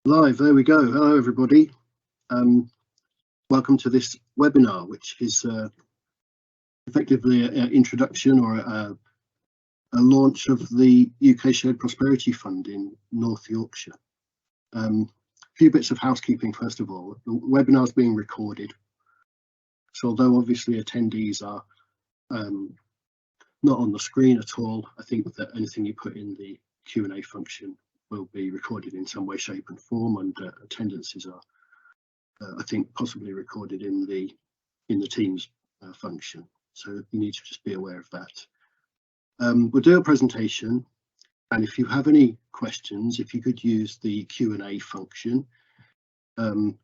Live, there we go. Hello, everybody. Welcome to this webinar, which is effectively an introduction or a launch of the UK Shared Prosperity Fund in North Yorkshire. A few bits of housekeeping, first of all. The webinar is being recorded. So although obviously attendees are not on the screen at all, I think that anything you put in the Q&A function will be recorded in some way, shape and form, and attendances are I think possibly recorded in the Teams function. So you need to just be aware of that. We'll do a presentation, and if you have any questions, if you could use the Q&A function in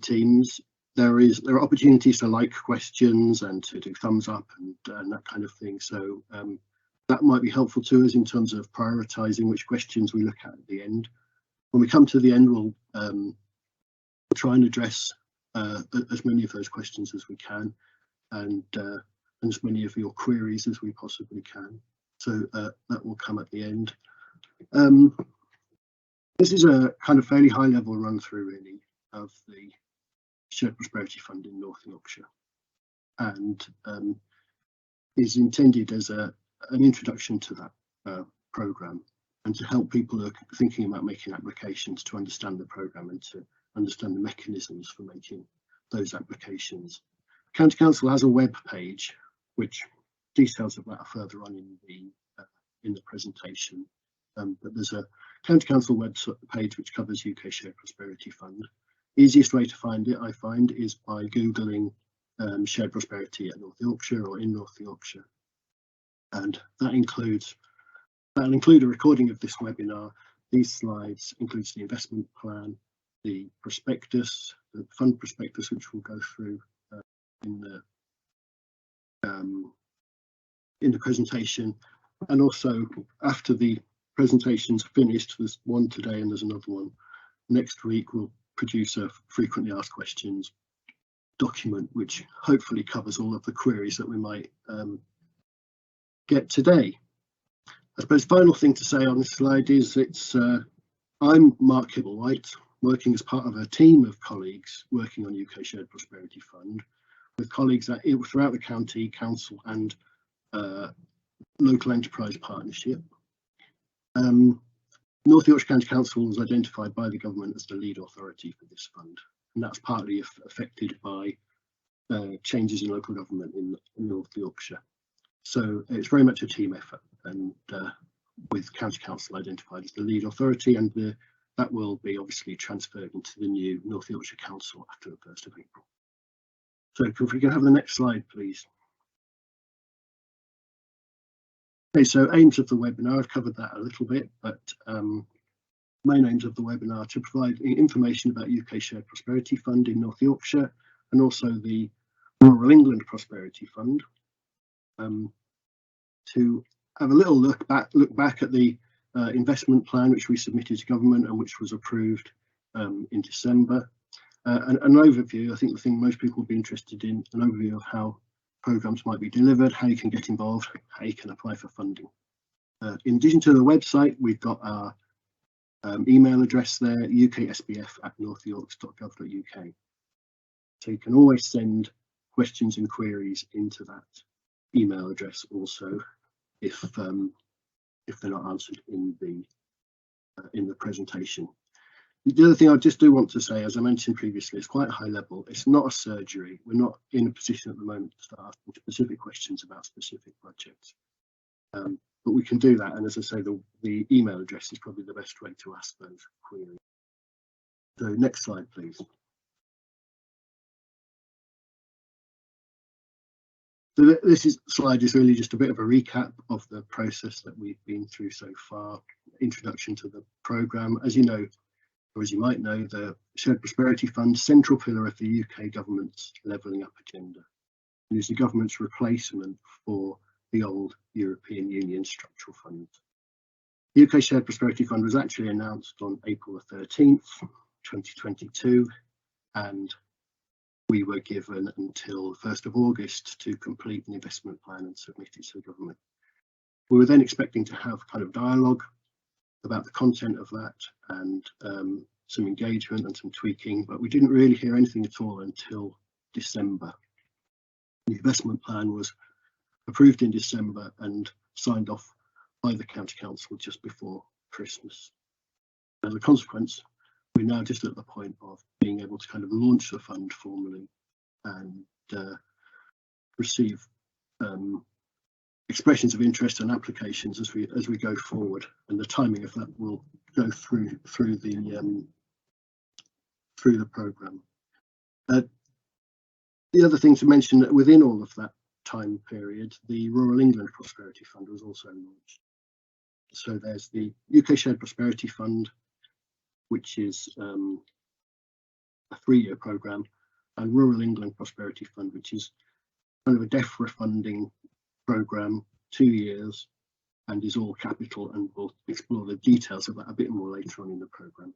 Teams. There are opportunities to like questions and to do thumbs up and that kind of thing. So that might be helpful to us in terms of prioritizing which questions we look at the end. When we come to the end, we'll try and address as many of those questions as we can, and as many of your queries as we possibly can. So that will come at the end. This is a kind of fairly high level run through really of the Shared Prosperity Fund in North Yorkshire, and is intended as an introduction to that programme, and to help people who are thinking about making applications to understand the programme and to understand the mechanisms for making those applications. County Council has a web page, which details of that are further on in the presentation. But there's a County Council web page which covers UK Shared Prosperity Fund. Easiest way to find it, I find, is by googling Shared Prosperity at North Yorkshire or in North Yorkshire, and that'll include a recording of this webinar. These slides includes the investment plan, the prospectus, the fund prospectus, which we'll go through in the presentation, and also after the presentation's finished, there's one today and there's another one next week. We'll produce a frequently asked questions document, which hopefully covers all of the queries that we might get today. I suppose the final thing to say on this slide is I'm Mark Kibblewhite, working as part of a team of colleagues working on UK Shared Prosperity Fund, with colleagues throughout the county council and local enterprise partnership. North Yorkshire County Council was identified by the government as the lead authority for this fund, and that's partly affected by changes in local government in North Yorkshire. So it's very much a team effort, and with County Council identified as the lead authority, and that will be obviously transferred into the new North Yorkshire Council after the 1st of April. So if we can have the next slide, please. Okay, so aims of the webinar, I've covered that a little bit, but main aims of the webinar to provide information about UK Shared Prosperity Fund in North Yorkshire, and also the Rural England Prosperity Fund. To have a little look back at the investment plan which we submitted to government and which was approved in December. An overview, I think the thing most people will be interested in, an overview of how programmes might be delivered, how you can get involved, how you can apply for funding. In addition to the website, we've got our email address there, uksbf@northyorks.gov.uk. So you can always send questions and queries into that email address also, if they're not answered in the presentation. The other thing I just do want to say, as I mentioned previously, it's quite high level. It's not a surgery. We're not in a position at the moment to start asking specific questions about specific projects, but we can do that. And as I say, the email address is probably the best way to ask those queries. So next slide, please. So this slide is really just a bit of a recap of the process that we've been through so far. Introduction to the programme. As you know, or as you might know, the Shared Prosperity Fund, central pillar of the UK government's levelling up agenda, and is the government's replacement for the old European Union structural funds. The UK Shared Prosperity Fund was actually announced on April the 13th, 2022, and we were given until the 1st of August to complete an investment plan and submit it to the government. We were then expecting to have kind of dialogue about the content of that and some engagement and some tweaking, but we didn't really hear anything at all until December. The investment plan was approved in December and signed off by the County Council just before Christmas. As a consequence, we're now just at the point of being able to kind of launch the fund formally and receive expressions of interest and applications as we go forward, and the timing of that will go through the programme. The other thing to mention, that within all of that time period, the Rural England Prosperity Fund was also launched. So there's the UK Shared Prosperity Fund, which is a 3-year programme, and Rural England Prosperity Fund, which is kind of a DEFRA funding programme, 2 years, and is all capital, and we'll explore the details of that a bit more later on in the programme.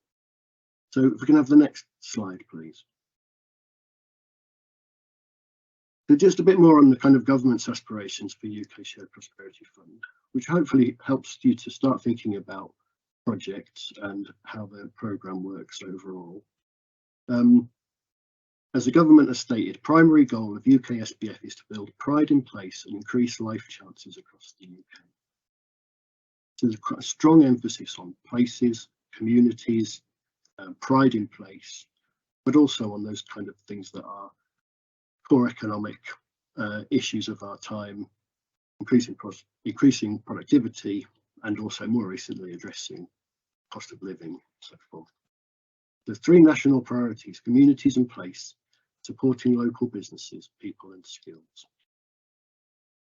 So if we can have the next slide, please. So just a bit more on the kind of government's aspirations for UK Shared Prosperity Fund, which hopefully helps you to start thinking about projects and how the programme works overall. As the government has stated, primary goal of UK SPF is to build pride in place and increase life chances across the UK. So there's quite a strong emphasis on places, communities, pride in place, but also on those kind of things that are core economic issues of our time, increasing productivity, and also more recently addressing cost of living and so forth. The 3 national priorities: communities and place, supporting local businesses, people and skills.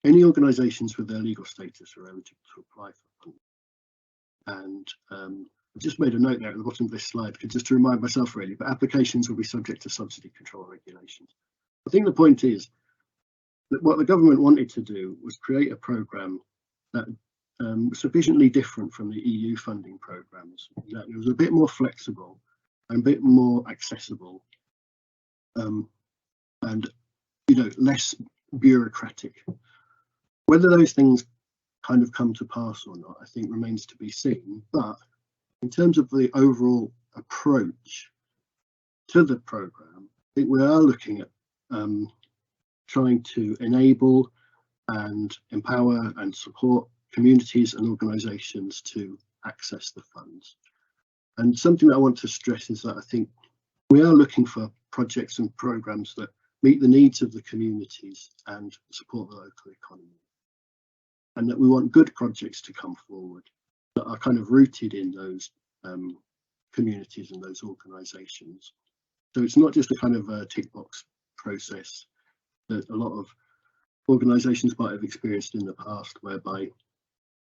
Any organisations with their legal status are eligible to apply for funding. And I've just made a note there at the bottom of this slide, just to remind myself really, but applications will be subject to subsidy control regulations. I think the point is that what the government wanted to do was create a programme that was sufficiently different from the EU funding programmes, that it was a bit more flexible and a bit more accessible, and less bureaucratic. Whether those things kind of come to pass or not, I think remains to be seen. But in terms of the overall approach to the programme, I think we are looking at trying to enable and empower and support communities and organisations to access the funds. And something that I want to stress is that I think we are looking for projects and programmes that meet the needs of the communities and support the local economy. And that we want good projects to come forward that are kind of rooted in those communities and those organisations. So it's not just a kind of a tick box process that a lot of organisations might have experienced in the past, whereby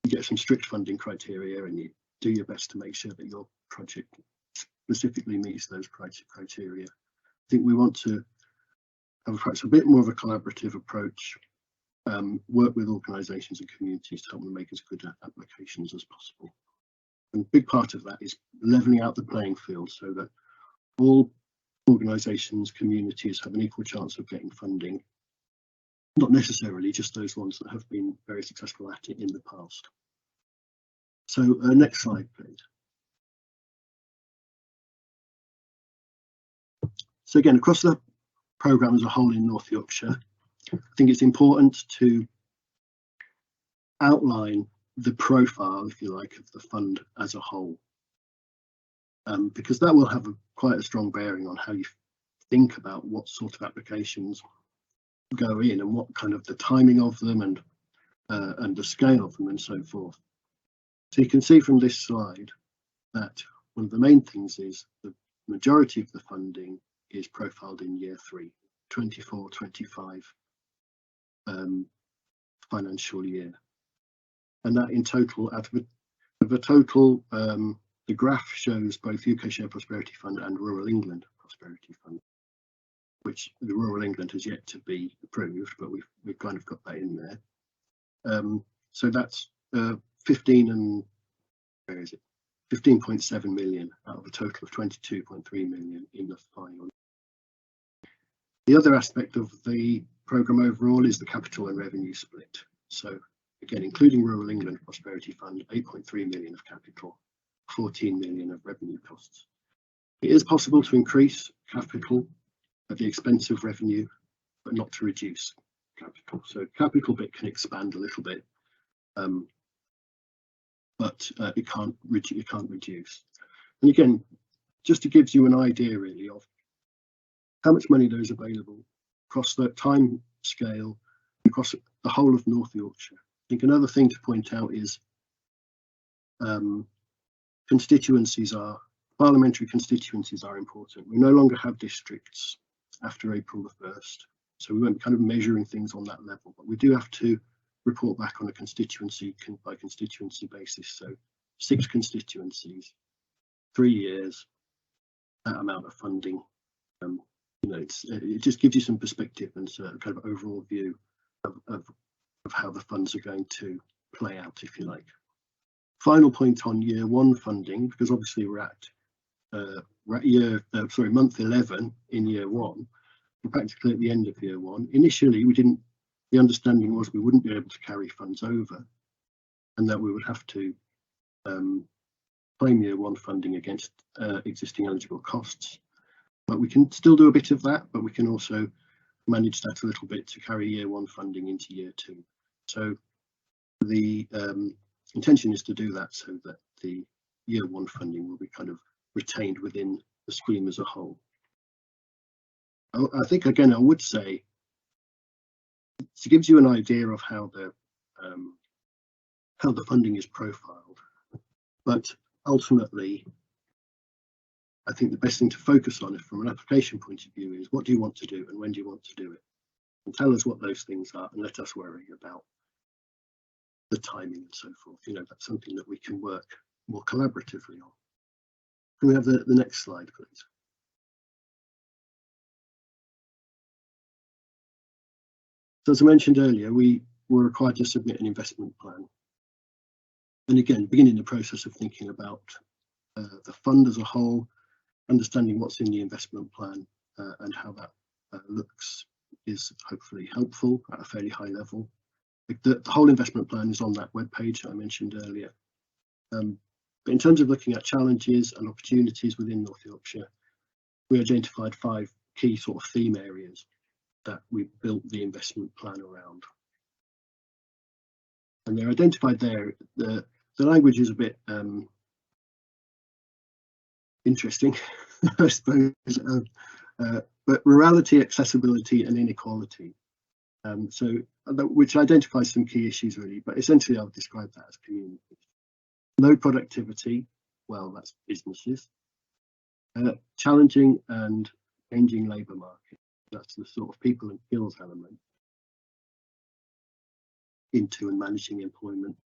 you get some strict funding criteria and you do your best to make sure that your project specifically meets those criteria. I think we want to have perhaps a bit more of a collaborative approach, work with organisations and communities to help them make as good applications as possible. And a big part of that is levelling out the playing field so that all organisations, communities have an equal chance of getting funding, not necessarily just those ones that have been very successful at it in the past. So next slide, please. So again, across the programme as a whole in North Yorkshire, I think it's important to outline the profile, if you like, of the fund as a whole, because that will have quite a strong bearing on how you think about what sort of applications go in and what kind of the timing of them and the scale of them and so forth. So you can see from this slide that one of the main things is the majority of the funding is profiled in year 3, 24-25 financial year, and that in total, out of the total, the graph shows both UK Shared Prosperity Fund and Rural England Prosperity Fund, which the Rural England has yet to be approved, but we've kind of got that in there. So that's 15.7 million out of a total of 22.3 million in the final. The other aspect of the programme overall is the capital and revenue split. So again, including Rural England Prosperity Fund, 8.3 million of capital 14 million of revenue costs. It is possible to increase capital at the expense of revenue, but not to reduce capital. So capital bit can expand a little bit, but it can't reduce. And again, just to give you an idea really of how much money there is available across the time scale, across the whole of North Yorkshire. I think another thing to point out is parliamentary constituencies are important. We no longer have districts after April the 1st, so we won't be kind of measuring things on that level, but we do have to report back on a constituency by constituency basis. So 6 constituencies, 3 years, that amount of funding. It just gives you some perspective and a kind of overall view of how the funds are going to play out, if you like. Final point on year 1 funding, because obviously we're at month 11 in year 1. We're practically at the end of year 1. Initially, the understanding was we wouldn't be able to carry funds over, and that we would have to claim year 1 funding against existing eligible costs. But we can still do a bit of that, but we can also manage that a little bit to carry year 1 funding into year 2. So the intention is to do that so that the year 1 funding will be kind of retained within the scheme as a whole. I think again, I would say it gives you an idea of how the funding is profiled, but ultimately I think the best thing to focus on, from an application point of view, is what do you want to do and when do you want to do it? And tell us what those things are, and let us worry about the timing and so forth. That's something that we can work more collaboratively on. Can we have the next slide, please? So as I mentioned earlier, we were required to submit an investment plan. And again, beginning the process of thinking about the fund as a whole, understanding what's in the investment plan and how that looks is hopefully helpful at a fairly high level. The whole investment plan is on that webpage I mentioned earlier. But in terms of looking at challenges and opportunities within North Yorkshire, we identified 5 key sort of theme areas that we built the investment plan around. And they're identified there. The language is a bit interesting, I suppose, but rurality, accessibility and inequality. Which identifies some key issues really, but essentially I would describe that as communities. Low productivity, well, that's businesses. Challenging and changing labour market, that's the sort of people and skills element into and managing employment.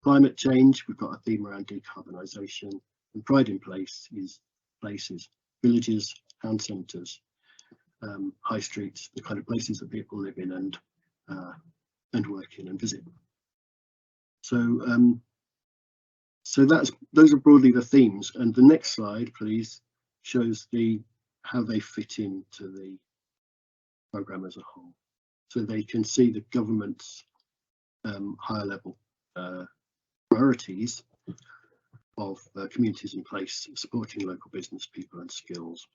Climate change, we've got a theme around decarbonisation, and pride in place is places, villages, town centres, high streets, the kind of places that people live in and work in and visit. So those are broadly the themes. And the next slide, please, shows how they fit into the programme as a whole. So they can see the government's higher level priorities of communities in place, supporting local business people and skills,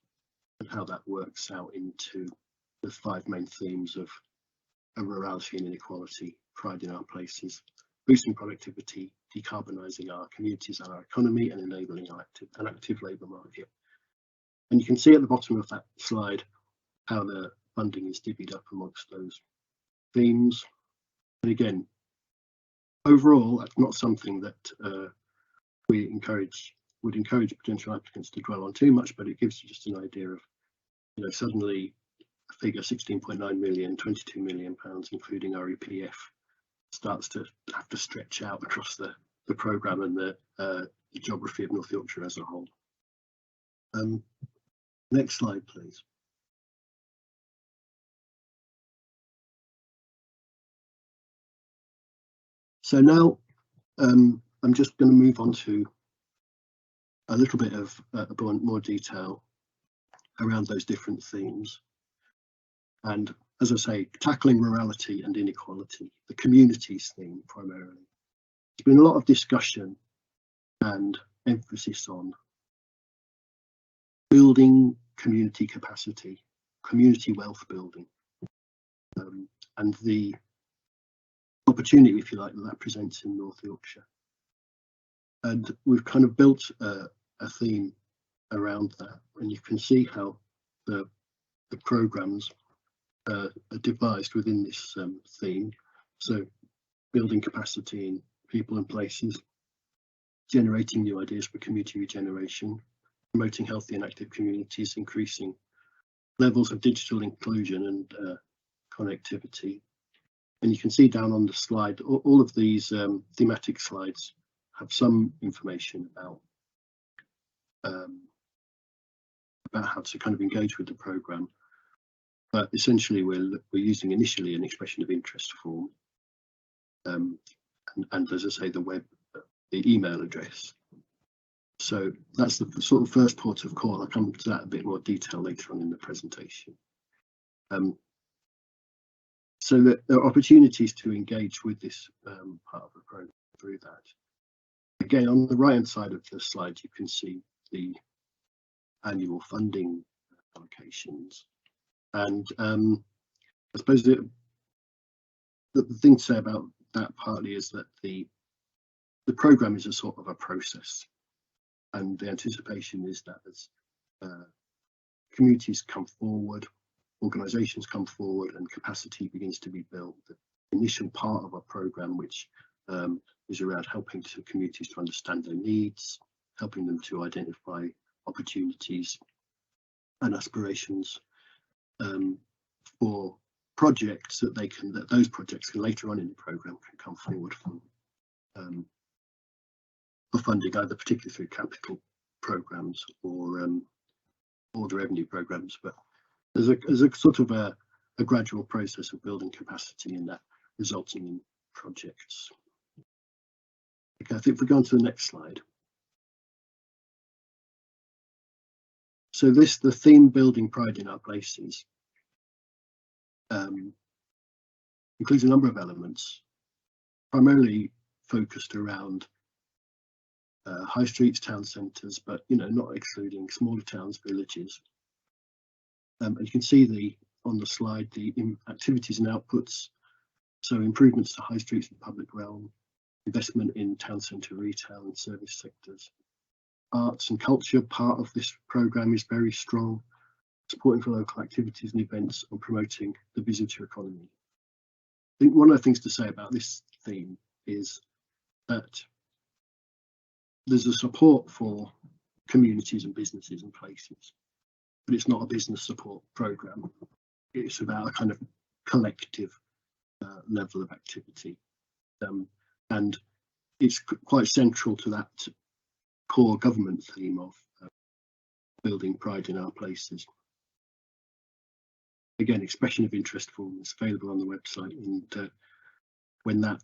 and how that works out into the 5 main themes of rurality and inequality, pride in our places, boosting productivity, decarbonising our communities and our economy, and enabling an active labour market. And you can see at the bottom of that slide how the funding is divvied up amongst those themes. And again, overall, that's not something that we would encourage potential applicants to dwell on too much, but it gives you just an idea of, suddenly a figure 16.9 million, 22 million pounds, including REPF, starts to have to stretch out across the programme and the geography of North Yorkshire as a whole. Next slide, please. So now I'm just going to move on to a little bit of more detail around those different themes. And as I say, tackling rurality and inequality, the communities theme primarily. There's been a lot of discussion and emphasis on building community capacity, community wealth building, and the opportunity, if you like, that presents in North Yorkshire. And we've kind of built a theme around that, and you can see how the programmes are devised within this theme. So building capacity in people and places, generating new ideas for community regeneration, promoting healthy and active communities, increasing levels of digital inclusion and connectivity. And you can see down on the slide, all of these thematic slides have some information about how to kind of engage with the programme. But essentially, we're using initially an expression of interest form, and as I say, the email address. So that's the sort of first port of call. I'll come to that in a bit more detail later on in the presentation. So there are opportunities to engage with this part of the program through that. Again, on the right hand side of the slide, you can see the annual funding allocations. And I suppose the thing to say about that partly is that the programme is a sort of a process, and the anticipation is that as communities come forward, organisations come forward, and capacity begins to be built, the initial part of our programme, which is around helping communities to understand their needs, helping them to identify opportunities and aspirations for projects that those projects can later on in the programme can come forward for funding, either particularly through capital programmes or the revenue programmes. But there's a sort of a gradual process of building capacity in that, resulting in projects. Okay, I think if we go on to the next slide. So the theme building pride in our places includes a number of elements, primarily focused around high streets, town centres, but not excluding smaller towns, villages. And you can see on the slide the activities and outputs. So improvements to high streets and public realm, investment in town centre retail and service sectors. Arts and culture, part of this programme, is very strong, supporting for local activities and events and promoting the visitor economy. I think one of the things to say about this theme is that there's a support for communities and businesses and places, but it's not a business support programme. It's about a kind of collective level of activity, and it's quite central to that core government theme of building pride in our places. Again, expression of interest form is available on the website, and when that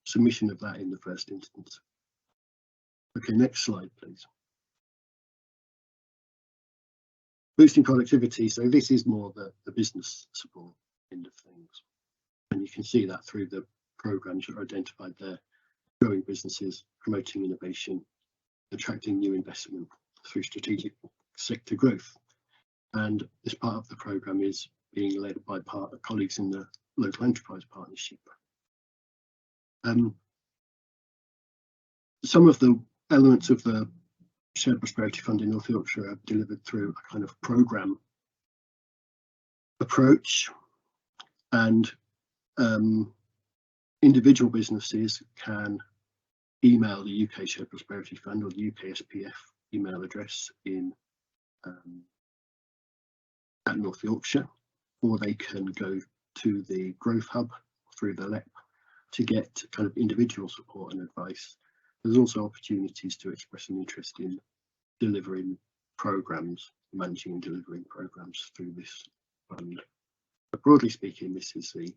submission of that in the first instance. Okay, next slide, please. Boosting productivity. So this is more the business support end of things, and you can see that through the programs that are identified there: growing businesses, promoting innovation, attracting new investment through strategic sector growth. And this part of the programme is being led by colleagues in the local enterprise partnership. Some of the elements of the Shared Prosperity Fund in North Yorkshire are delivered through a kind of programme approach, and individual businesses can email the UK Shared Prosperity Fund or the UK SPF email address at North Yorkshire, or they can go to the Growth Hub through the LEP to get kind of individual support and advice. There's also opportunities to express an interest in delivering programmes, managing and delivering programmes through this fund. But broadly speaking, this is the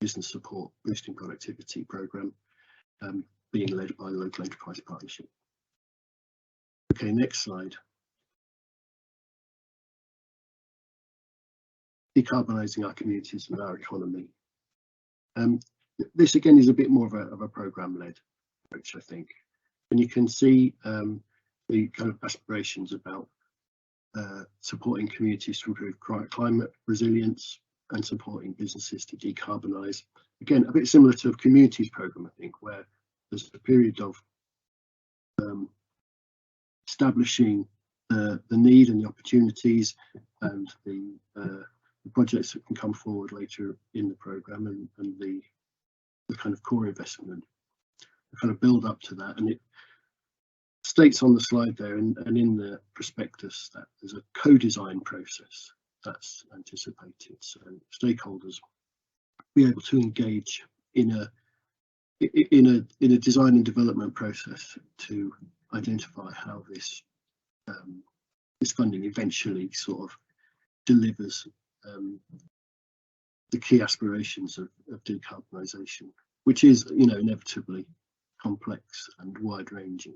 business support boosting productivity programme being led by the local enterprise partnership. Okay, next slide. Decarbonising our communities and our economy. This again is a bit more of a programme-led approach, I think. And you can see the kind of aspirations about supporting communities to improve climate resilience and supporting businesses to decarbonise. Again, a bit similar to a communities programme, I think, where there's a period of establishing the need and the opportunities and the projects that can come forward later in the programme, and the kind of core investment, the kind of build up to that. And it states on the slide there and in the prospectus that there's a co-design process that's anticipated. So stakeholders be able to engage in a design and development process to identify how this funding eventually sort of delivers the key aspirations of decarbonisation, which is, you know, inevitably complex and wide-ranging.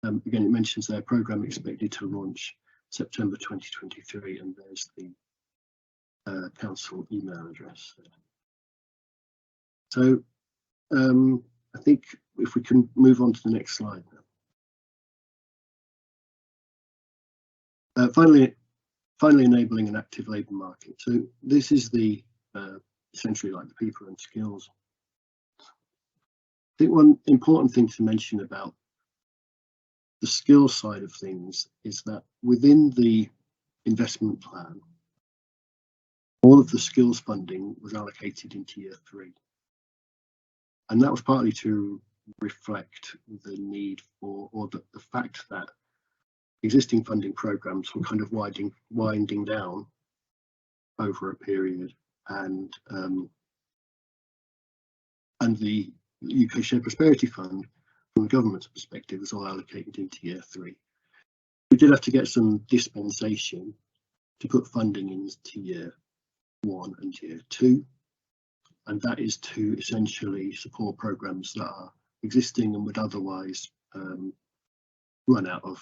Again, it mentions their programme expected to launch September 2023, and there's the council email address there. So I think if we can move on to the next slide now. Finally enabling an active labour market. So this is the essentially like the people and skills. I think one important thing to mention about the skills side of things is that within the investment plan, all of the skills funding was allocated into year 3. And that was partly to reflect the need for, or the fact that existing funding programs were kind of winding down over a period, and the UK Shared Prosperity Fund, from the government's perspective, was all allocated into year 3. We did have to get some dispensation to put funding into year 1 and year 2, and that is to essentially support programs that are existing and would otherwise run out of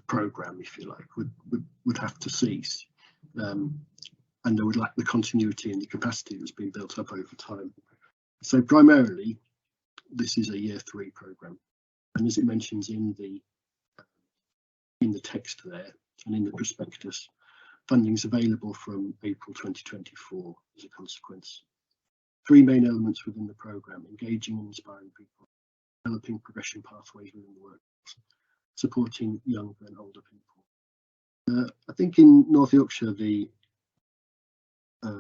program, if you like, would have to cease, and they would lack the continuity and the capacity that's been built up over time. So primarily, this is a year 3 program, and as it mentions in the text there and in the prospectus, funding is available from April 2024 as a consequence. 3 main elements within the program: engaging and inspiring people, developing progression pathways within the workforce, supporting younger and older people. I think in North Yorkshire, the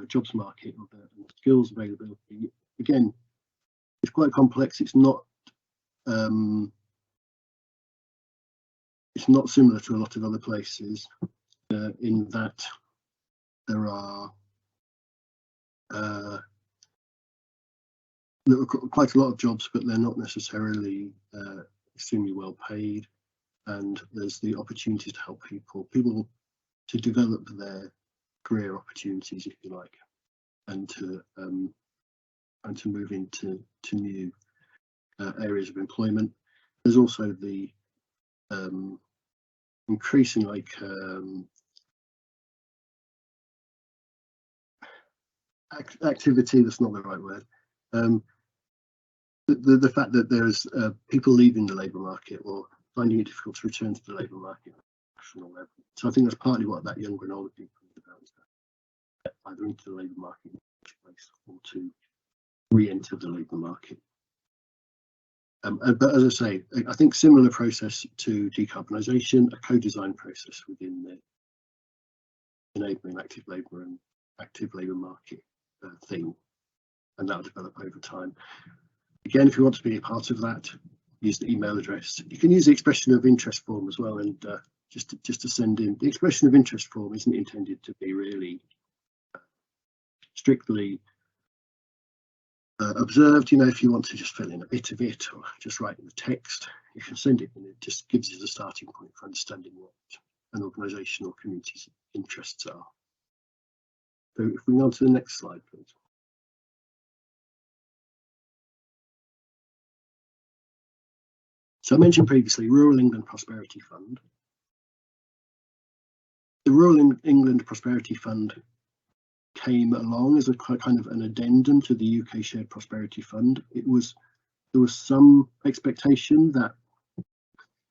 jobs market or the skills availability, again, it's quite complex. It's not similar to a lot of other places in that there are quite a lot of jobs, but they're not necessarily extremely well paid. And there's the opportunity to help people to develop their career opportunities, if you like, and to move into new areas of employment. There's also the increasing activity. That's not the right word. The fact that there's people leaving the labour market or finding it difficult to return to the labour market at a national level. So I think that's partly what that younger and older people is about, is that either into the labour market in the first place or to re-enter the labour market. But as I say, I think similar process to decarbonisation, a co-design process within the enabling active labour and active labour market thing, and that'll develop over time. Again, if you want to be a part of that, use the email address. You can use the expression of interest form as well, and just to send in. The expression of interest form isn't intended to be really strictly observed. You know, if you want to just fill in a bit of it or just write in the text, you can send it, and it just gives you the starting point for understanding what an organisation or community's interests are. So if we go on to the next slide, please. So I mentioned previously Rural England Prosperity Fund. The Rural England Prosperity Fund came along as a kind of an addendum to the UK Shared Prosperity Fund. There was some expectation that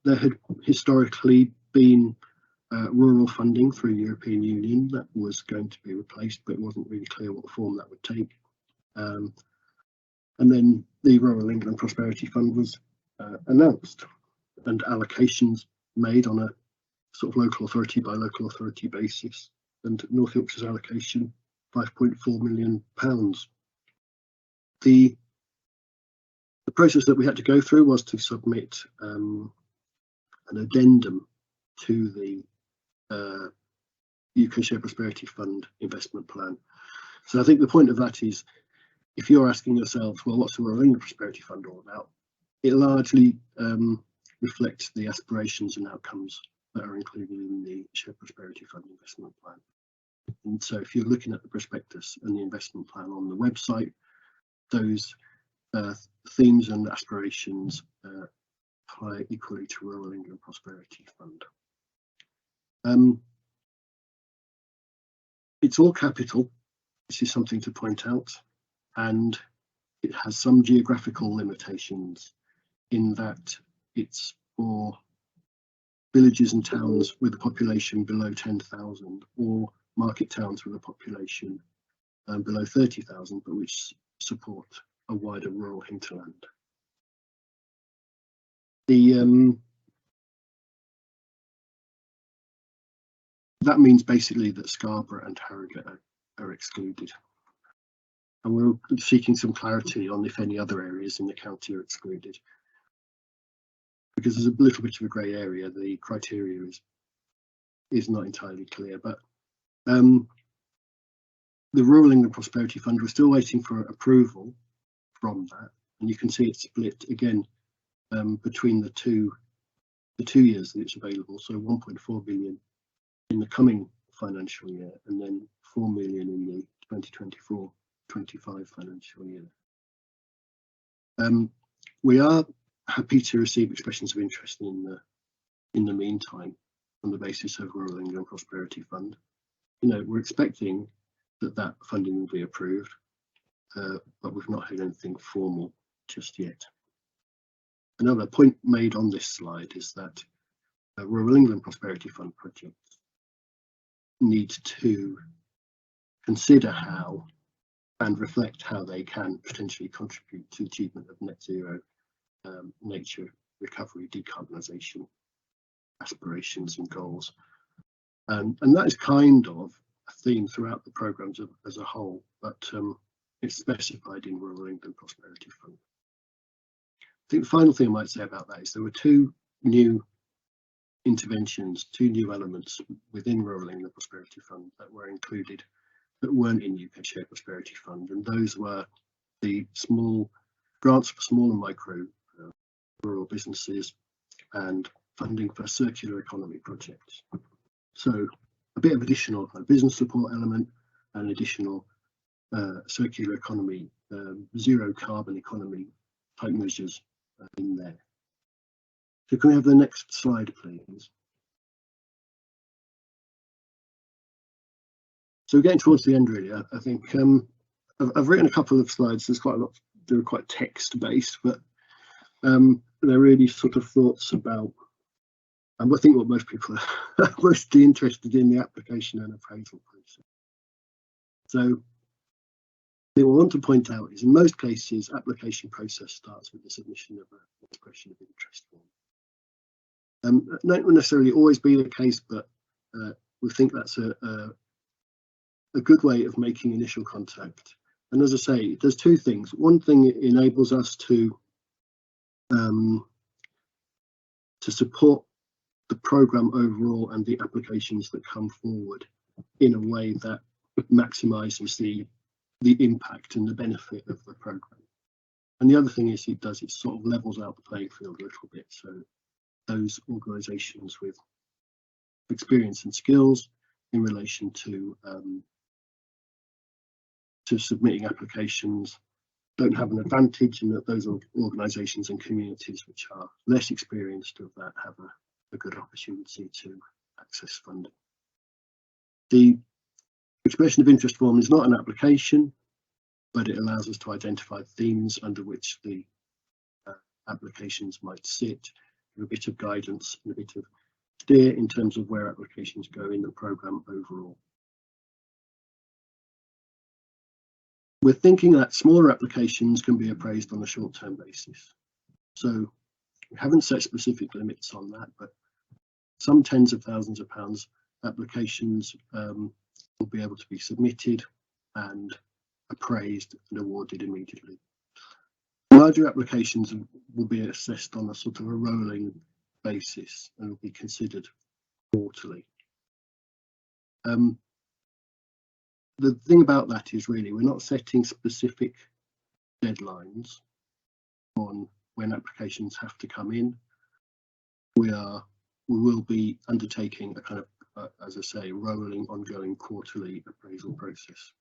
there had historically been rural funding through European Union that was going to be replaced, but it wasn't really clear what form that would take. And then the Rural England Prosperity Fund was announced, and allocations made on a sort of local authority by local authority basis. And North Yorkshire's allocation, £5.4 million. The process that we had to go through was to submit an addendum to the UK Shared Prosperity Fund investment plan. So I think the point of that is, if you're asking yourselves, well, what's the Rural England Prosperity Fund all about? It largely reflects the aspirations and outcomes that are included in the Shared Prosperity Fund investment plan. And so if you're looking at the prospectus and the investment plan on the website, those themes and aspirations apply equally to Rural England Prosperity Fund. It's all capital. This is something to point out, and it has some geographical limitations in that it's for villages and towns with a population below 10,000, or market towns with a population below 30,000, but which support a wider rural hinterland. That means basically that Scarborough and Harrogate are excluded. And we're seeking some clarity on if any other areas in the county are excluded. Because there's a little bit of a grey area, the criteria is not entirely clear. But the Rural England Prosperity Fund, we're still waiting for approval from that. And you can see it's split again between the two years that it's available. So 1.4 billion in the coming financial year, and then 4 million in the 2024-25 financial year. We are happy to receive expressions of interest in the meantime on the basis of Rural England Prosperity Fund. You know, we're expecting that funding will be approved, but we've not had anything formal just yet. Another point made on this slide is that Rural England Prosperity Fund projects need to consider how and reflect how they can potentially contribute to achievement of net zero nature recovery, decarbonisation aspirations and goals. And that is kind of a theme throughout the programmes as a whole, but it's specified in Rural England Prosperity Fund. I think the final thing I might say about that is there were two new interventions, two new elements within Rural England Prosperity Fund that were included that weren't in UK Shared Prosperity Fund, and those were the small grants for small and micro rural businesses and funding for circular economy projects. So a bit of additional business support element and additional circular economy, zero carbon economy type measures in there. So can we have the next slide, please? So we're getting towards the end, really. I think I've written a couple of slides. There's quite a lot. They're quite text-based, but they're really sort of thoughts about, and I think what most people are mostly interested in, the application and appraisal process. So what I want to point out is in most cases, application process starts with the submission of an expression of interest form. Not necessarily always be the case, but we think that's a good way of making initial contact. And as I say, it does two things. One thing, it enables us to support the programme overall and the applications that come forward in a way that maximises the impact and the benefit of the programme. And the other thing is it sort of levels out the playing field a little bit. So those organisations with experience and skills in relation to submitting applications don't have an advantage, and that those organisations and communities which are less experienced of that have a good opportunity to access funding. The expression of interest form is not an application, but it allows us to identify themes under which the applications might sit, a bit of guidance and a bit of steer in terms of where applications go in the programme overall. We're thinking that smaller applications can be appraised on a short-term basis. So we haven't set specific limits on that, but some tens of thousands of pounds applications will be able to be submitted and appraised and awarded immediately. Larger applications will be assessed on a sort of a rolling basis and will be considered quarterly. The thing about that is really we're not setting specific deadlines on when applications have to come in. We will be undertaking a kind of, as I say, rolling, ongoing quarterly appraisal process.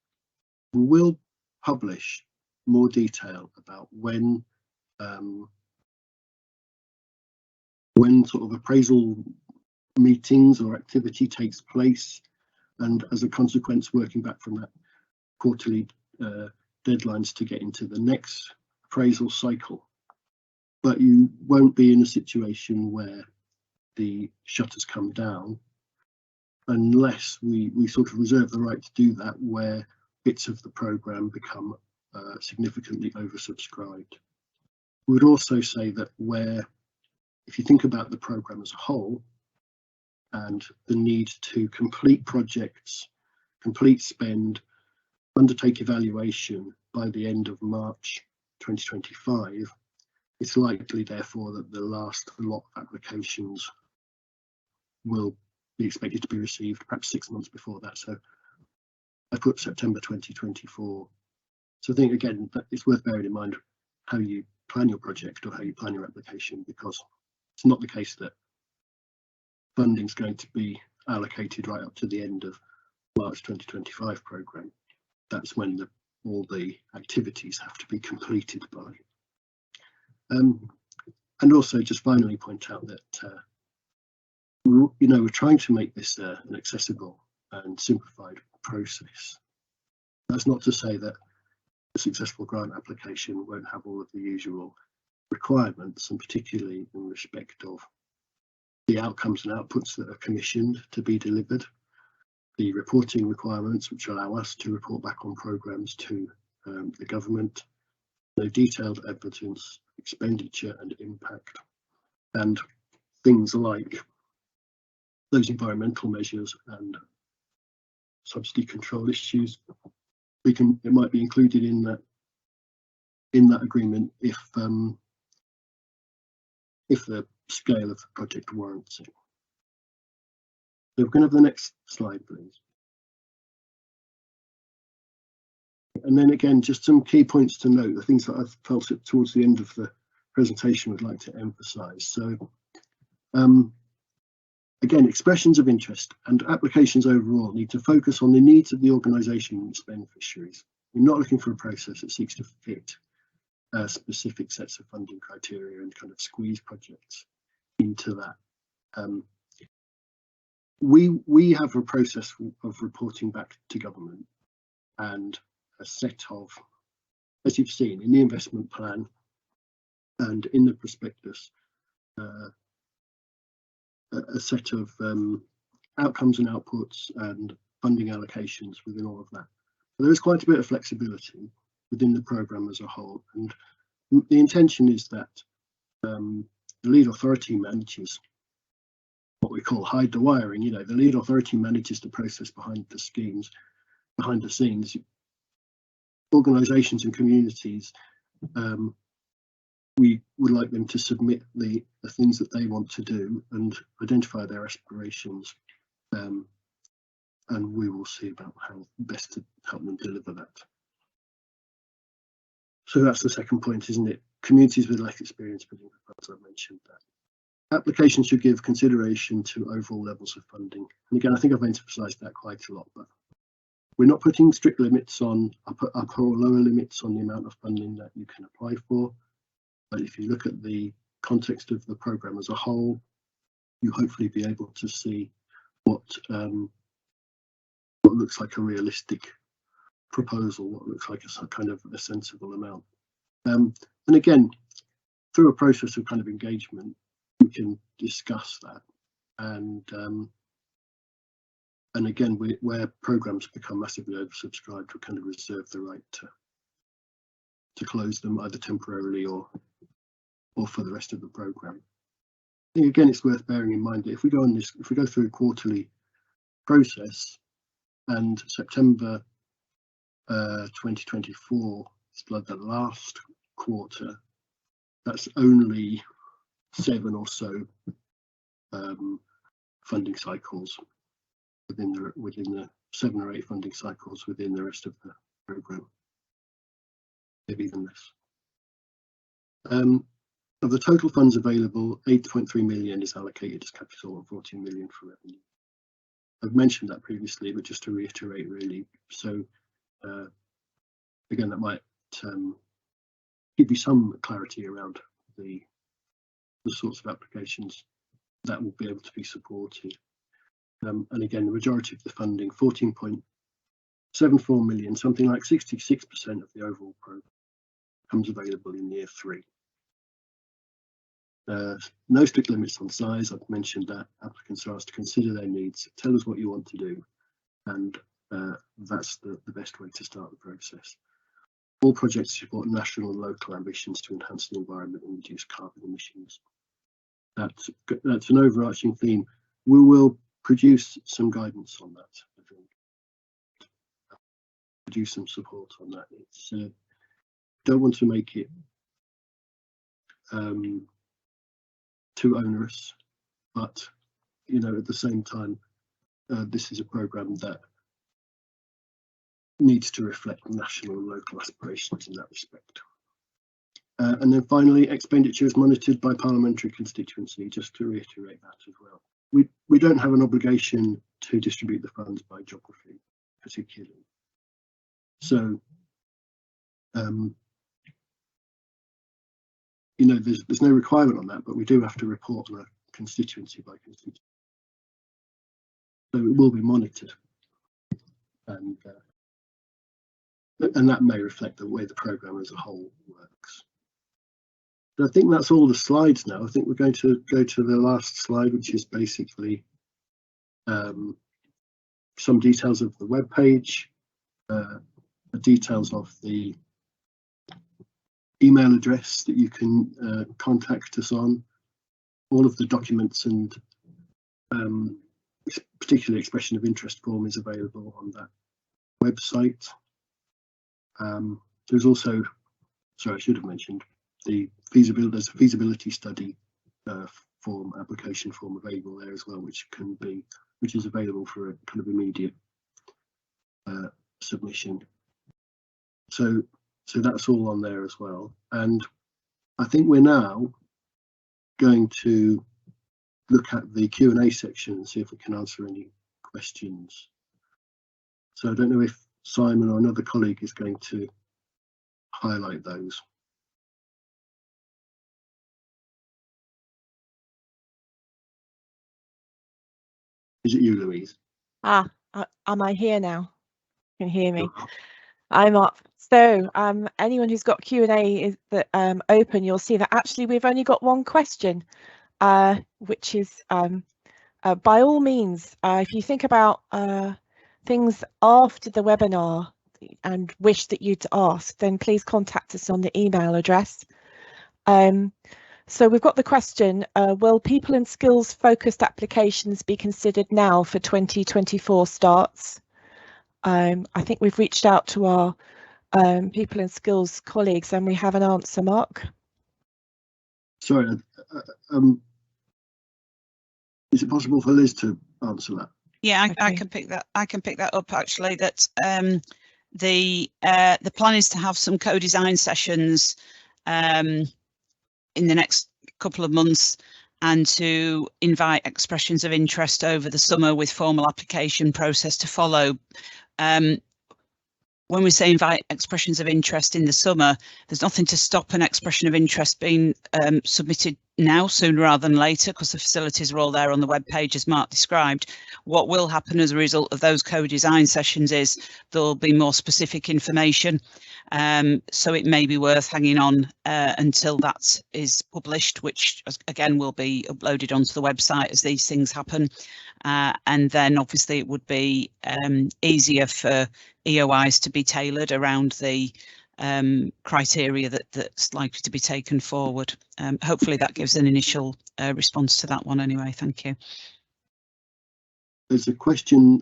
We will publish more detail about when sort of appraisal meetings or activity takes place, and as a consequence working back from that quarterly deadlines to get into the next appraisal cycle. But you won't be in a situation where the shutters come down unless we sort of reserve the right to do that where bits of the programme become significantly oversubscribed. We would also say that where, if you think about the programme as a whole and the need to complete projects, complete spend, undertake evaluation by the end of March 2025, it's likely therefore that the last lot of applications will be expected to be received perhaps 6 months before that. So I put September 2024. So I think again that it's worth bearing in mind how you plan your project or how you plan your application, because it's not the case that funding is going to be allocated right up to the end of March 2025 programme. That's when all the activities have to be completed by. And also just finally point out that we're trying to make this an accessible and simplified process. That's not to say that a successful grant application won't have all of the usual requirements, and particularly in respect of the outcomes and outputs that are commissioned to be delivered, the reporting requirements which allow us to report back on programmes to the government, the detailed evidence, expenditure and impact, and things like those environmental measures and subsidy control issues. It might be included in that agreement if the scale of the project warrants it. So we can have the next slide, please. And then again, just some key points to note, the things that I've felt towards the end of the presentation would like to emphasise. So again, expressions of interest and applications overall need to focus on the needs of the organisation and its beneficiaries. We're not looking for a process that seeks to fit specific sets of funding criteria and kind of squeeze projects into that. We have a process of reporting back to government and a set of, as you've seen in the investment plan and in the prospectus, a set of outcomes and outputs and funding allocations within all of that. So there is quite a bit of flexibility within the programme as a whole, and the intention is that the lead authority manages what we call hide the wiring. The lead authority manages the process behind the schemes, behind the scenes. Organisations and communities, we would like them to submit the things that they want to do and identify their aspirations, and we will see about how best to help them deliver that. So that's the second point, isn't it? Communities with less experience, as I mentioned that. Applications should give consideration to overall levels of funding. And again, I think I've emphasised that quite a lot, but we're not putting strict limits on upper or lower limits on the amount of funding that you can apply for. But if you look at the context of the programme as a whole, you hopefully be able to see what looks like a realistic proposal, what looks like a kind of a sensible amount. And again, through a process of kind of engagement, we can discuss that. And again, where programs become massively oversubscribed, we kind of reserve the right to close them either temporarily or for the rest of the program. I think again, it's worth bearing in mind that if we go through a quarterly process, and September 2024 is like the last quarter, that's only 7 or so funding cycles within the 7 or 8 funding cycles within the rest of the program, maybe even less. Of the total funds available, 8.3 million is allocated as capital and 14 million for revenue. I've mentioned that previously, but just to reiterate, really. So again, that might give you some clarity around the sorts of applications that will be able to be supported. And again, the majority of the funding, 14.74 million, something like 66% of the overall program, comes available in year 3. No strict limits on size. I've mentioned that applicants are asked to consider their needs, tell us what you want to do, and that's the best way to start the process. All projects support national and local ambitions to enhance the environment and reduce carbon emissions. That's an overarching theme. We will produce some guidance on that, I think. Produce some support on that. It's don't want to make it too onerous, but you know, at the same time, this is a programme that needs to reflect national and local aspirations in that respect. And then finally, expenditure is monitored by parliamentary constituency, just to reiterate that as well. We don't have an obligation to distribute the funds by geography, particularly. So, you know, there's no requirement on that, but we do have to report on a constituency by constituency. So it will be monitored, and that may reflect the way the programme as a whole works. But I think that's all the slides now. I think we're going to go to the last slide, which is basically some details of the web page, the details of the email address that you can contact us on, all of the documents, and particularly expression of interest form is available on that website. There's also, sorry, I should have mentioned, there's a feasibility study form, application form available there as well, which is available for a kind of immediate submission. So that's all on there as well. And I think we're now going to look at the Q&A section and see if we can answer any questions. So I don't know if Simon or another colleague is going to highlight those. Is it you, Louise? Am I here now? You can hear me. I'm up. So anyone who's got Q&A is open, you'll see that actually we've only got one question, which is by all means, if you think about things after the webinar and wish that you'd ask, then please contact us on the email address. So we've got the question, will people and skills focused applications be considered now for 2024 starts? I think we've reached out to our people and skills colleagues and we have an answer, Mark. Sorry, is it possible for Liz to answer that? Yeah, I can pick that. I can pick that up actually. That the plan is to have some co-design sessions in the next couple of months, and to invite expressions of interest over the summer with formal application process to follow. When we say invite expressions of interest in the summer, there's nothing to stop an expression of interest being submitted now, sooner rather than later, because the facilities are all there on the web page as Mark described. What will happen as a result of those co-design sessions is there'll be more specific information, so it may be worth hanging on until that is published, which again will be uploaded onto the website as these things happen, and then obviously it would be easier for EOIs to be tailored around the criteria that's likely to be taken forward. Hopefully that gives an initial response to that one anyway. Thank you. There's a question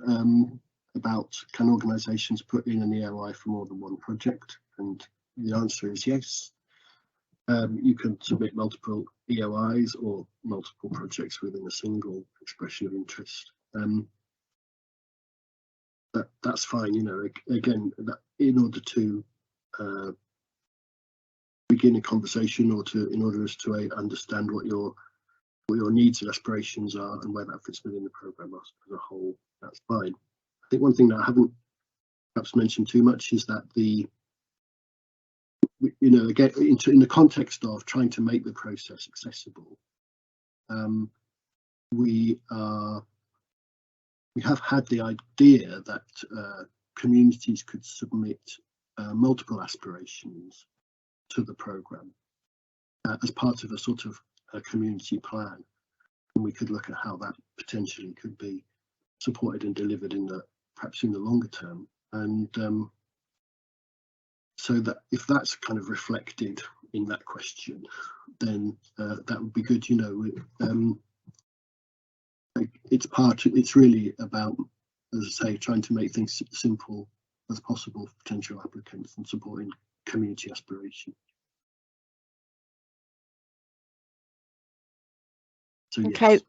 about can organisations put in an EOI for more than one project, and the answer is yes. You can submit multiple EOIs or multiple projects within a single expression of interest. That's fine, you know. Again, in order to begin a conversation, or in order to understand what your needs and aspirations are and where that fits within the programme as a whole, that's fine. I think one thing that I haven't perhaps mentioned too much is that again, in the context of trying to make the process accessible, we have had the idea that communities could submit multiple aspirations to the programme as part of a sort of a community plan, and we could look at how that potentially could be supported and delivered perhaps in the longer term. And so that if that's kind of reflected in that question, then that would be good. You know, it's really about, as I say, trying to make things simple as possible for potential applicants and supporting community aspiration. So, okay, yes.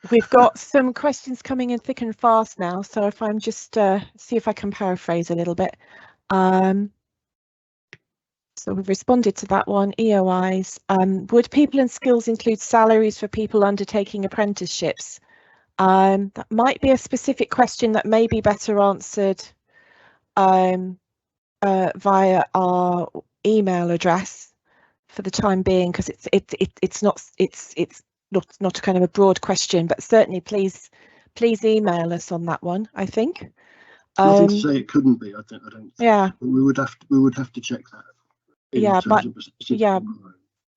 We've got some questions coming in thick and fast now, so if I'm just see if I can paraphrase a little bit. So we've responded to that one. EOIs. Would people and skills include salaries for people undertaking apprenticeships? That might be a specific question that may be better answered via our email address for the time being, because it's not kind of a broad question, but certainly please email us on that one. I think. Nothing to say it couldn't be. I don't. Yeah. But we would have to check that. Yeah, but yeah,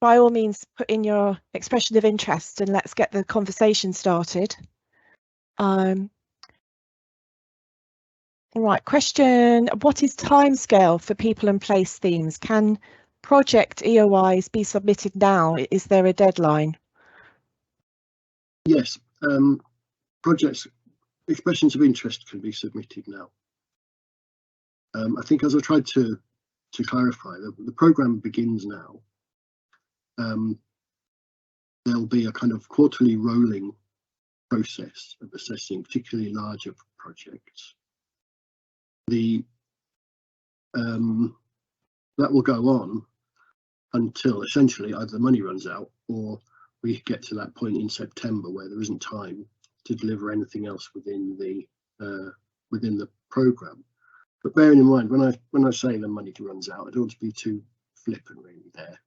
by all means, put in your expression of interest and let's get the conversation started. All right, question: what is timescale for people and place themes? Can project EOIs be submitted now? Is there a deadline? Yes, projects, expressions of interest can be submitted now. I think, as I tried to clarify, the programme begins now. There'll be a kind of quarterly rolling process of assessing particularly larger projects. That will go on until essentially either the money runs out or we get to that point in September where there isn't time to deliver anything else within the programme. But bearing in mind, when I say the money runs out, I don't want to be too flippant really there.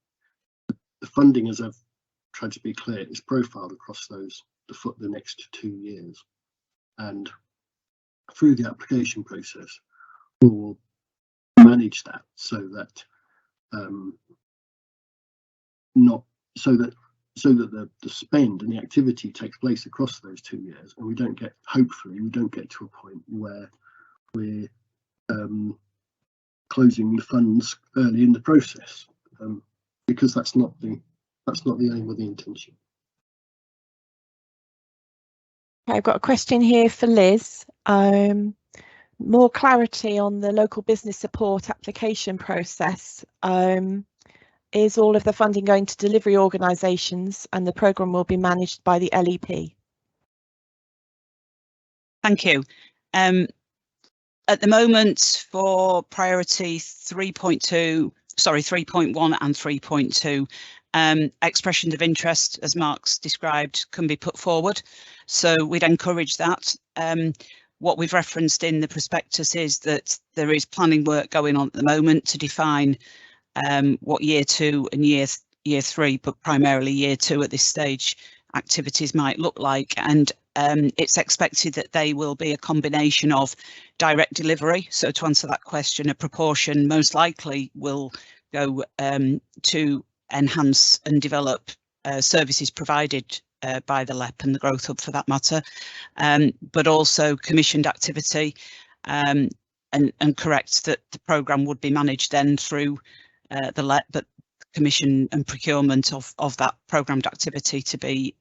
The funding, as I've tried to be clear, is profiled across the next 2 years, and through the application process, we'll manage that so that the spend and the activity takes place across those 2 years, and hopefully we don't get to a point where we're closing the funds early in the process, because that's not the aim or the intention. I've got a question here for Liz. More clarity on the local business support application process. Is all of the funding going to delivery organisations, and the programme will be managed by the LEP? Thank you. At the moment, for priority 3.1 and 3.2, expressions of interest, as Mark's described, can be put forward. So we'd encourage that. What we've referenced in the prospectus is that there is planning work going on at the moment to define what year 2 and year year 3, but primarily year 2 at this stage activities might look like. And it's expected that they will be a combination of direct delivery. So to answer that question, a proportion most likely will go to enhance and develop services provided by the LEP and the Growth Hub for that matter, but also commissioned activity, and correct that the programme would be managed then through the LEP, but commission and procurement of that programmed activity to be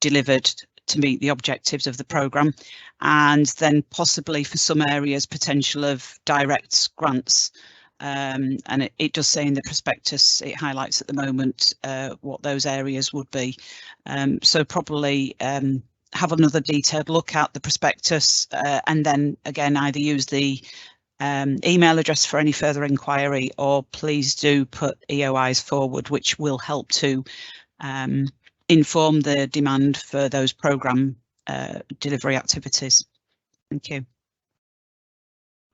delivered to meet the objectives of the programme, and then possibly for some areas potential of direct grants. And it does say in the prospectus, it highlights at the moment what those areas would be. So probably have another detailed look at the prospectus, and then again either use the email address for any further inquiry, or please do put EOIs forward, which will help to inform the demand for those programme delivery activities. Thank you.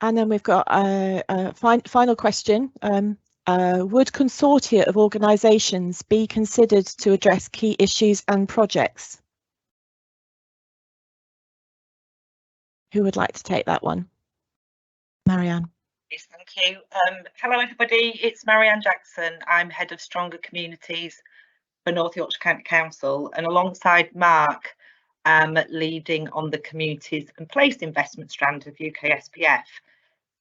And then we've got a final question. Would consortia of organisations be considered to address key issues and projects? Who would like to take that one? Marianne. Yes, thank you. Hello everybody, it's Marianne Jackson. I'm Head of Stronger Communities for North Yorkshire County Council, and alongside Mark, leading on the Communities and Place Investment strand of UKSPF.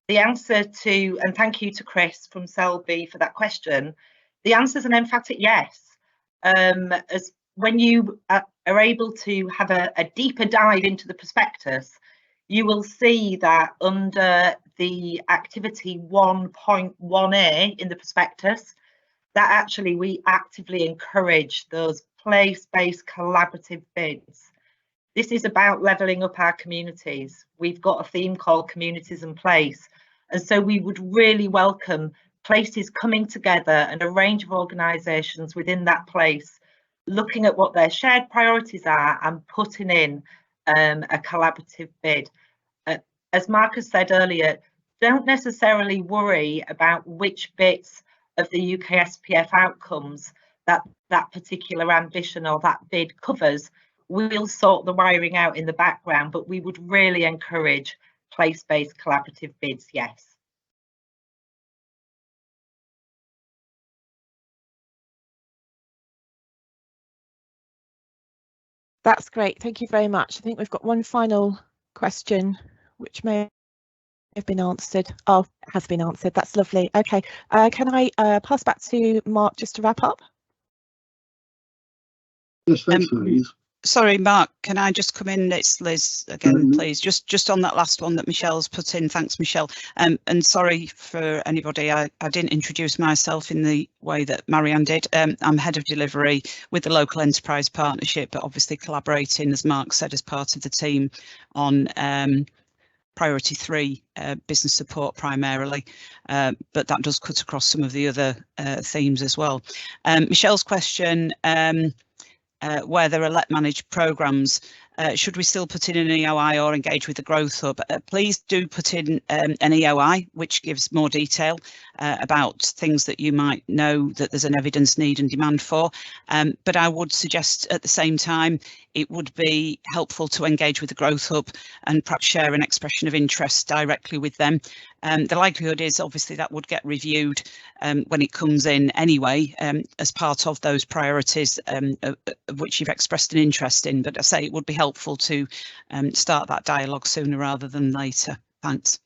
The answer to, and thank you to Chris from Selby for that question, the answer is an emphatic yes. As when you are able to have a deeper dive into the prospectus, you will see that under the activity 1.1a in the prospectus, that actually we actively encourage those place-based collaborative bids. This is about levelling up our communities. We've got a theme called Communities and Place, and so we would really welcome places coming together and a range of organisations within that place, looking at what their shared priorities are and putting in a collaborative bid. As Marcus said earlier, don't necessarily worry about which bits of the UKSPF outcomes that particular ambition or that bid covers. We'll sort the wiring out in the background, but we would really encourage place-based collaborative bids, yes. That's great, thank you very much. I think we've got one final question, which may have been answered. Oh, it has been answered, that's lovely. Okay, can I pass back to Mark just to wrap up? Yes, thanks, Louise. Sorry, Mark, can I just come in? It's Liz again, please. Just on that last one that Michelle's put in. Thanks, Michelle. And sorry for anybody, I didn't introduce myself in the way that Marianne did. I'm Head of Delivery with the Local Enterprise Partnership, but obviously collaborating, as Mark said, as part of the team on Priority 3 business support primarily, but that does cut across some of the other themes as well. Michelle's question, where there are LEP managed programmes, should we still put in an EOI or engage with the Growth Hub? Please do put in an EOI, which gives more detail about things that you might know that there's an evidence need and demand for. But I would suggest at the same time, it would be helpful to engage with the Growth Hub and perhaps share an expression of interest directly with them. The likelihood is obviously that would get reviewed when it comes in anyway, as part of those priorities of which you've expressed an interest in. But I say it would be helpful to start that dialogue sooner rather than later. Thanks.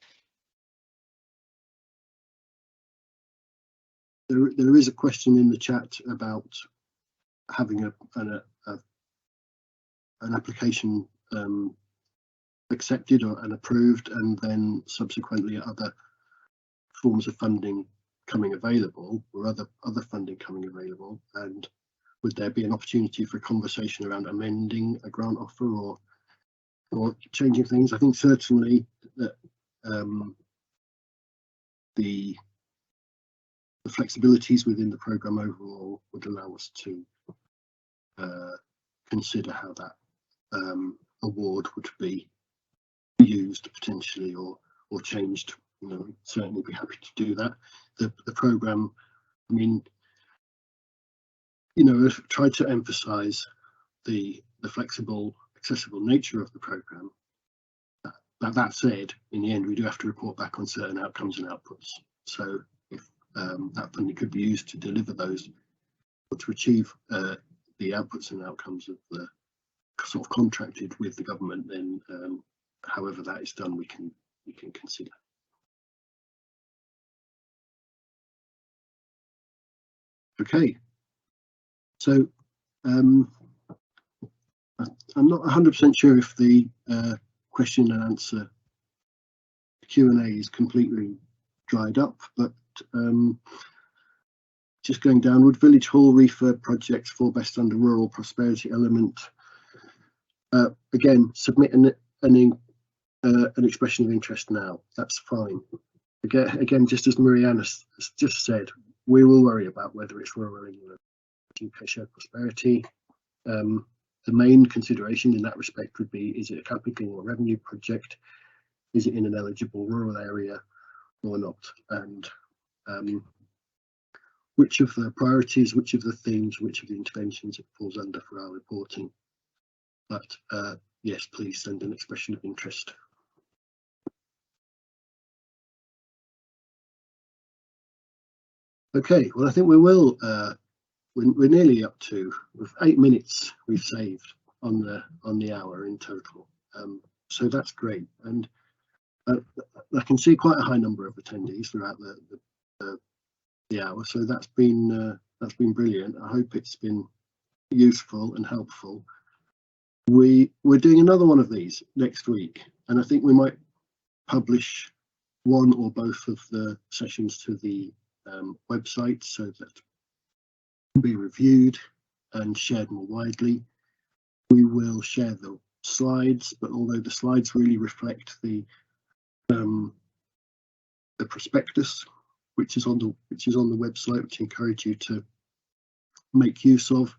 There is a question in the chat about having an application accepted and approved, and then subsequently other forms of funding coming available, or other funding coming available, and would there be an opportunity for a conversation around amending a grant offer or changing things? I think certainly that the flexibilities within the programme overall would allow us to consider how that award would be used potentially or changed. You know, we'd certainly be happy to do that. The programme, I mean, you know, I've tried to emphasise the flexible, accessible nature of the programme. That said, in the end, we do have to report back on certain outcomes and outputs. So if that funding could be used to deliver those, or to achieve the outputs and outcomes of the sort of contracted with the government, then however that is done, we can consider. Okay, so I'm not 100% sure if the question and answer Q&A is completely dried up, but just going down, would Village Hall refurb projects fall best under rural prosperity element? Again, submit an expression of interest now. That's fine. Again, just as Marianne has just said, we will worry about whether it's rural England, UK shared prosperity. The main consideration in that respect would be, is it a capital or revenue project? Is it in an eligible rural area or not? And which of the priorities, which of the themes, which of the interventions it falls under for our reporting. But yes, please send an expression of interest. Okay, well, I think we will. We're nearly up to 8 minutes we've saved on the hour in total. So that's great, and I can see quite a high number of attendees throughout the hour. So that's been brilliant. I hope it's been useful and helpful. We're doing another one of these next week, and I think we might publish one or both of the sessions to the website so that it can be reviewed and shared more widely. We will share the slides, but although the slides really reflect the prospectus, which is on the website, which I encourage you to make use of.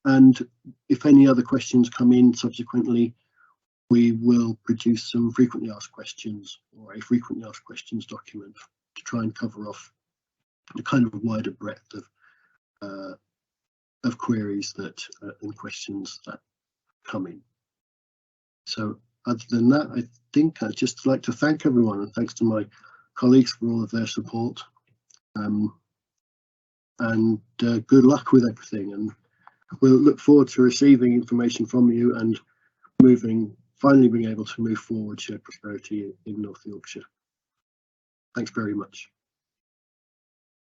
And if any other questions come in subsequently, we will produce some frequently asked questions or a frequently asked questions document to try and cover off the kind of wider breadth of queries that and questions that come in. So other than that, I think I'd just like to thank everyone, and thanks to my colleagues for all of their support. And good luck with everything, and we'll look forward to receiving information from you and finally being able to move forward shared prosperity in North Yorkshire. Thanks very much.